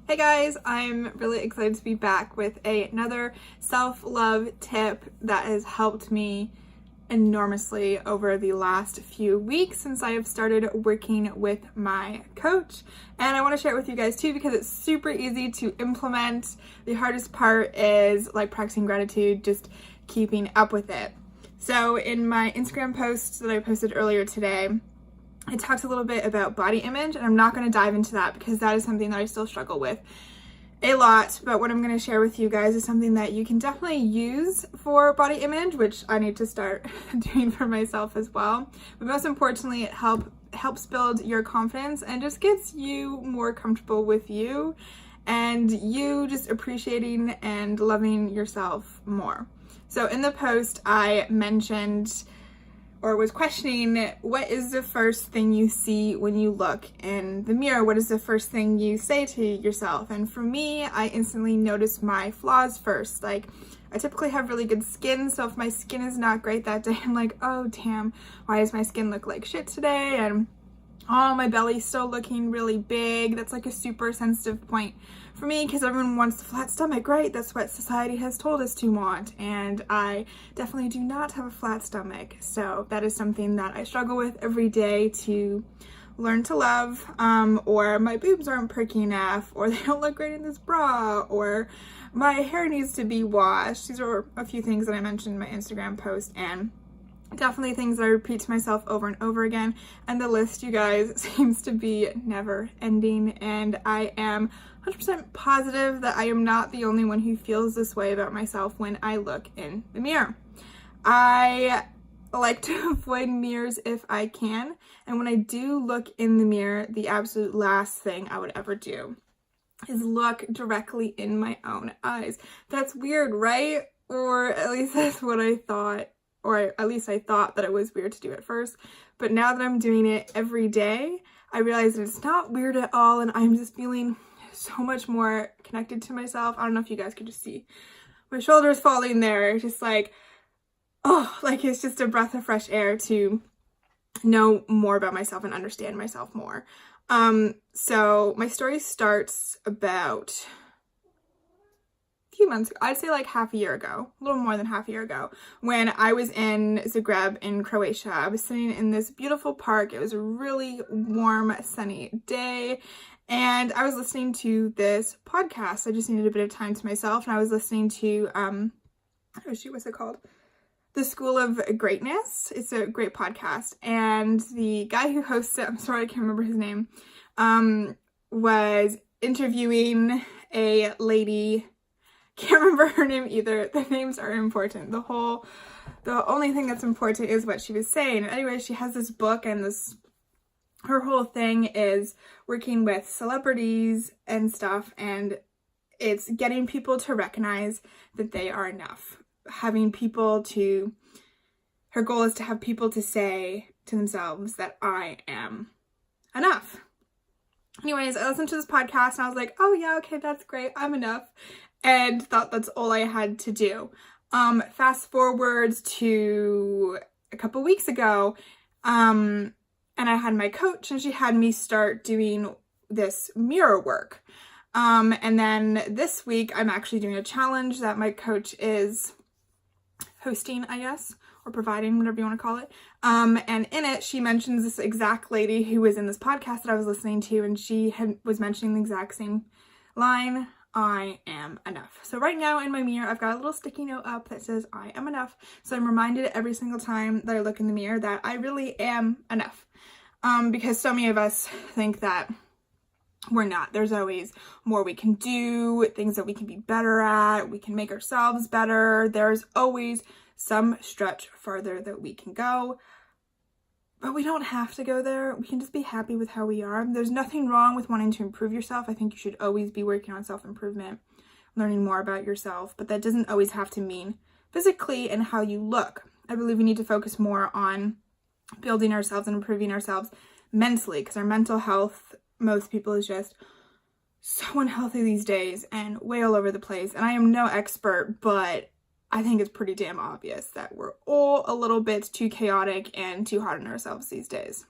Hey guys, I'm really excited to be back with another self-love tip that has helped me enormously over the last few weeks since I have started working with my coach. And I want to share it with you guys too because it's super easy to implement. The hardest part is like practicing gratitude, just keeping up with it. So in my Instagram post that I posted earlier today, I talked a little bit about body image, and I'm not going to dive into that because that is something that I still struggle with a lot. But what I'm going to share with you guys is something that you can definitely use for body image, which I need to start doing for myself as well. But most importantly, it helps build your confidence and just gets you more comfortable with you and you just appreciating and loving yourself more. So in the post, I mentioned or was questioning, what is the first thing you see when you look in the mirror? What is the first thing you say to yourself? And for me, I instantly notice my flaws first. Like, I typically have really good skin, so if my skin is not great that day, I'm like, oh damn, why does my skin look like shit today? And oh, my belly's still looking really big. That's like a super sensitive point for me because everyone wants the flat stomach, right? That's what society has told us to want. And I definitely do not have a flat stomach. So that is something that I struggle with every day to learn to love. Or my boobs aren't perky enough, or they don't look great in this bra, or my hair needs to be washed. These are a few things that I mentioned in my Instagram post, and definitely things that I repeat to myself over and over again, and the list, you guys, seems to be never ending. And I am 100% positive that I am not the only one who feels this way about myself when I look in the mirror. I like to avoid mirrors if I can, and when I do look in the mirror, the absolute last thing I would ever do is look directly in my own eyes. That's weird, right? Or at least that's what I thought. Or at least I thought that it was weird to do at first. But now that I'm doing it every day, I realize that it's not weird at all, and I'm just feeling so much more connected to myself. I don't know if you guys could just see my shoulders falling there. Just like, oh, like it's just a breath of fresh air to know more about myself and understand myself more. So my story starts about few months ago, I'd say like half a year ago, a little more than half a year ago, when I was in Zagreb in Croatia. I was sitting in this beautiful park. It was a really warm, sunny day, and I was listening to this podcast. I just needed a bit of time to myself, and I was listening to, oh shoot, what's it called? The School of Greatness. It's a great podcast, and the guy who hosts it, I'm sorry, I can't remember his name, was interviewing a lady. Can't remember her name either. The names are important. The only thing that's important is what she was saying. And anyway, she has this book, and her whole thing is working with celebrities and stuff, and it's getting people to recognize that they are enough. Her goal is to have people to say to themselves that I am enough. Anyways, I listened to this podcast and I was like, oh yeah, okay, that's great. I'm enough. And thought that's all I had to do. Fast forwards to a couple weeks ago, and I had my coach, and she had me start doing this mirror work. And then this week, I'm actually doing a challenge that my coach is hosting, I guess, or providing, whatever you want to call it. And in it, she mentions this exact lady who was in this podcast that I was listening to, and she was mentioning the exact same line, I am enough. So right now in my mirror, I've got a little sticky note up that says I am enough. So I'm reminded every single time that I look in the mirror that I really am enough. Because so many of us think that we're not. There's always more we can do, things that we can be better at, we can make ourselves better. There's always some stretch further that we can go. But we don't have to go there. We can just be happy with how we are. There's nothing wrong with wanting to improve yourself. I think you should always be working on self-improvement, learning more about yourself, but that doesn't always have to mean physically and how you look. I believe we need to focus more on building ourselves and improving ourselves mentally, because our mental health, most people, is just so unhealthy these days and way all over the place. And I am no expert, but I think it's pretty damn obvious that we're all a little bit too chaotic and too hard on ourselves these days.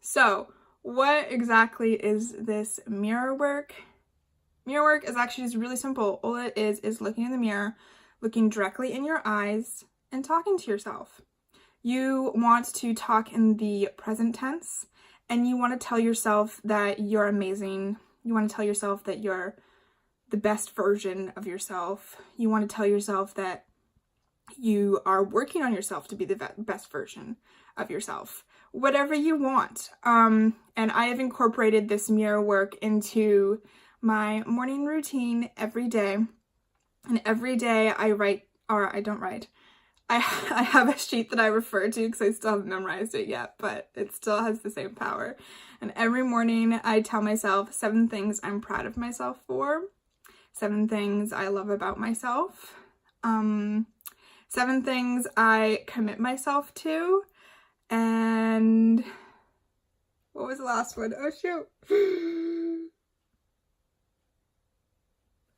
So what exactly is this mirror work? Mirror work is actually just really simple. All it is looking in the mirror, looking directly in your eyes, and talking to yourself. You want to talk in the present tense, and you want to tell yourself that you're amazing. You want to tell yourself that you're the best version of yourself. You want to tell yourself that you are working on yourself to be the best version of yourself. Whatever you want. And I have incorporated this mirror work into my morning routine every day. And every day I write, or I don't write. I have a sheet that I refer to because I still haven't memorized it yet, but it still has the same power. And every morning I tell myself 7 things I'm proud of myself for, 7 things I love about myself, 7 things I commit myself to, and what was the last one? Oh shoot.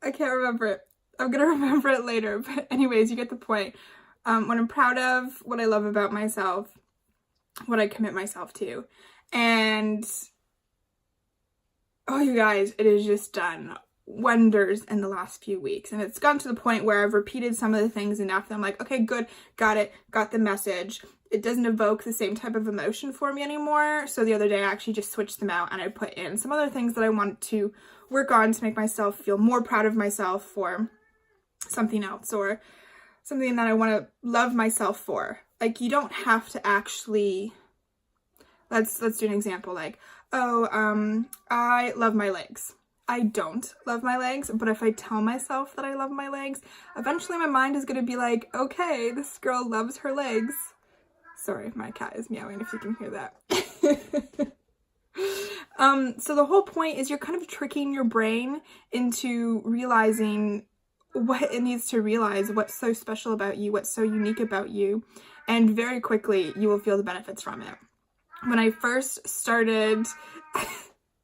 I can't remember it. I'm gonna remember it later, but anyways, you get the point. What I'm proud of, what I love about myself, what I commit myself to. And oh, you guys, it has just done wonders in the last few weeks. And it's gotten to the point where I've repeated some of the things enough that I'm like, okay, good, got it, got the message. It doesn't evoke the same type of emotion for me anymore. So the other day I actually just switched them out and I put in some other things that I wanted to work on to make myself feel more proud of myself for something else, or something that I want to love myself for. Like, you don't have to actually, let's do an example, like, oh, I love my legs. I don't love my legs, but if I tell myself that I love my legs, eventually my mind is going to be like, okay, this girl loves her legs. Sorry, my cat is meowing if you can hear that. So the whole point is you're kind of tricking your brain into realizing what it needs to realize, what's so special about you, what's so unique about you, and very quickly you will feel the benefits from it. When I first started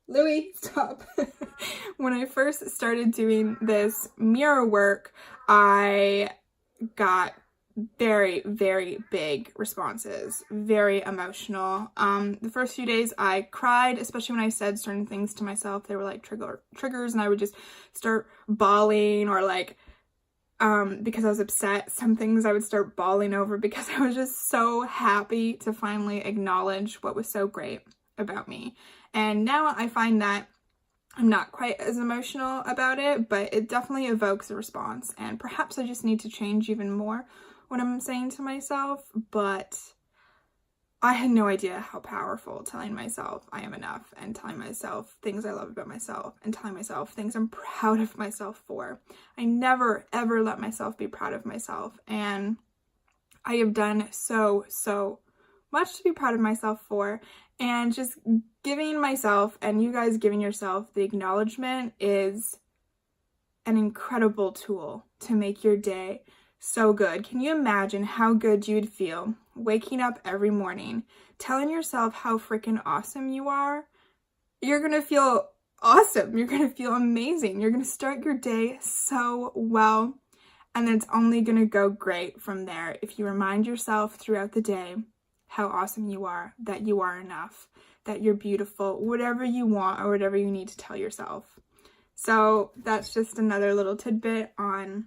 Louie, stop. When I first started doing this mirror work, I got very, very big responses, very emotional. The first few days I cried, especially when I said certain things to myself. They were like triggers, and I would just start bawling, or like, because I was upset, some things I would start bawling over because I was just so happy to finally acknowledge what was so great about me. And now I find that I'm not quite as emotional about it, but it definitely evokes a response, and perhaps I just need to change even more what I'm saying to myself. But I had no idea how powerful telling myself I am enough, and telling myself things I love about myself, and telling myself things I'm proud of myself for. I never ever let myself be proud of myself, and I have done so much to be proud of myself for. And just giving myself, and you guys giving yourself, the acknowledgement is an incredible tool to make your day so good. Can you imagine how good you'd feel waking up every morning, telling yourself how freaking awesome you are? You're gonna feel awesome. You're gonna feel amazing. You're gonna start your day so well, and it's only gonna go great from there if you remind yourself throughout the day how awesome you are, that you are enough, that you're beautiful, whatever you want or whatever you need to tell yourself. So that's just another little tidbit on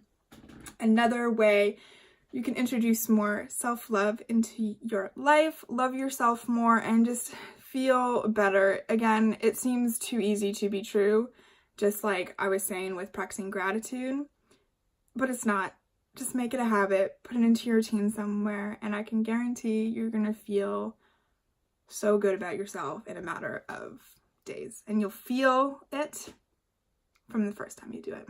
another way you can introduce more self-love into your life, love yourself more, and just feel better. Again, it seems too easy to be true, just like I was saying with practicing gratitude, but it's not. Just make it a habit, put it into your routine somewhere, and I can guarantee you're gonna feel so good about yourself in a matter of days, and you'll feel it from the first time you do it.